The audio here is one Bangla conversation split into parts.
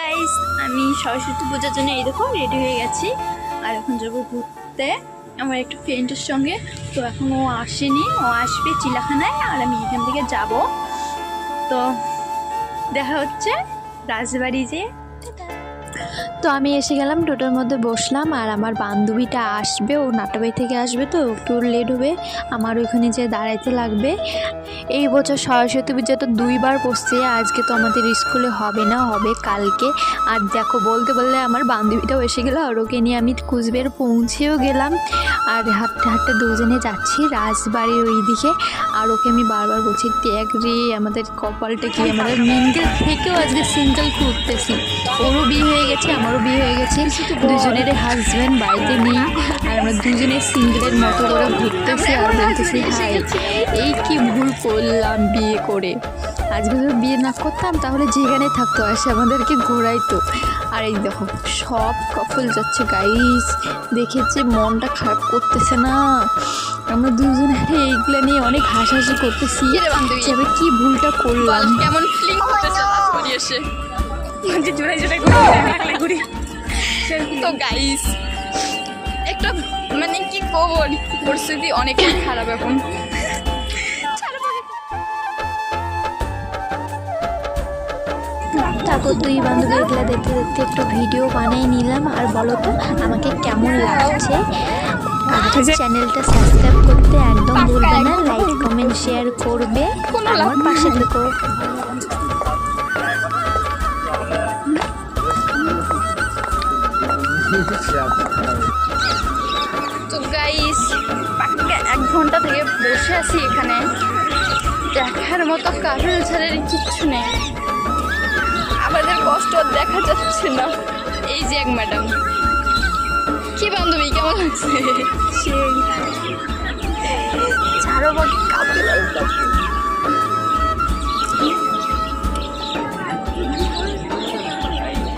গাইস, আমি সরস্বতী পূজার জন্য এই দেখো রেডি হয়ে গেছি। আর এখন যাবো ঘুরতে আমার একটা ফ্রেন্ডের সঙ্গে। তো এখন ও আসেনি, ও আসবে চিলাখানায় আর আমি এখান থেকে যাব। তো দেখা হচ্ছে রাজবাড়ি যে। তো আমি এসে গেলাম, টোটোর মধ্যে বসলাম। আর আমার বান্ধবীটা আসবে, ও নাটাবাড়ি থেকে আসবে, তো একটু লেট হবে, আমার ওইখানে যে দাঁড়াইতে লাগবে। এই বছর সরস্বতী পূজা তো 2বার পড়ছে, আজকে তো আমাদের স্কুলে হবে না, হবে কালকে। আর দেখো বলতে বললে আমার বান্ধবীটাও এসে গেলো, আর ওকে নিয়ে আমি কুচবিহার পৌঁছেও গেলাম। আর হাঁটতে হাঁটতে দুজনে যাচ্ছি রাজবাড়ির ওই দিকে। আর ওকে আমি বারবার বলছি, দেখ রে আমাদের কপালটা কি, আমাদের মিঙ্গেল থেকেও আজকে সিঙ্গেল ঘুরতেছি। ওরও বিয়ে হয়ে গেছে, আমারও বিয়ে হয়ে গেছে, দুজনের হাজব্যান্ড বাড়িতে নেই, আর আমরা দুজনে সিঙ্গেলের মতো করে ঘুরতেছি। আর বলতেছি হাই, এই কি ভুল করলাম বিয়ে করে। আজকে যদি বিয়ে না করতাম তাহলে যেখানে থাকতো আসে আমাদেরকে ঘোরাইতো। আর এই দেখো সব কপল যাচ্ছে গাইস, দেখেছে মনটা খারাপ করতেছে না। আমরা দুজনে এইগুলো নিয়ে অনেক হাসাহাসি করতেছি, আমি কি ভুলটা করলাম। কেমন ফিলিং করতেছে রাজবাড়ি এসে, জোড়ায় জোড়ায় ঘুরি। তো গাইস একটা মানে কি করবো, পরিস্থিতি অনেকই খারাপ এখন। তারপর দুই বান্ধবী এগুলো দেখতে দেখতে একটু ভিডিও বানিয়ে নিলাম। আর বলো তো আমাকে কেমন লাগছে। চ্যানেলটা সাবস্ক্রাইব করতে একদম ভুলবে না, লাইক কমেন্ট শেয়ার করবে, আমার পাশে থেকো। তো গাইস পাক্কা 1 ঘন্টা থেকে বসে আছি এখানে, দেখার মতো কারণ ছাড়া কিচ্ছু নেই। আমাদের কষ্ট আর দেখা যাচ্ছে না। এই যে এক ম্যাডাম, কি বান্ধবী কেমন লাগছে? সেই ছাড়ো বাকি কাউকে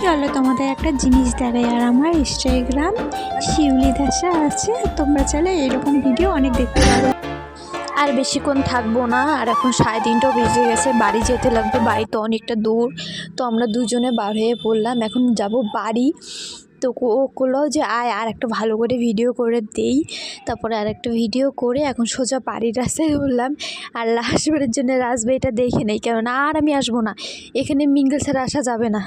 চলো তোমাদের একটা জিনিস দেখাই। আর আমার ইনস্টাগ্রাম শিউলি দাসা আছে, তোমরা চাইলে এরকম ভিডিও অনেক দেখতে পারো। আর বেশিক্ষণ থাকবো না, আর এখন 3:30টাও বেজে গেছে, বাড়ি যেতে লাগবে, বাড়ি তো অনেকটা দূর। তো আমরা দুজনে বার হয়ে পড়লাম, এখন যাব বাড়ি। তো ও করলো যে আয় আর একটা ভালো করে ভিডিও করে দেই। তারপরে আর একটা ভিডিও করে এখন সোজা বাড়ির রাস্তায় উঠলাম। আর লাস্টবারের জন্য রাজবাড়িটা দেখে নেই, কেননা আর আমি আসবো না, এখানে মিঙ্গেল ছাড়া আসা যাবে না।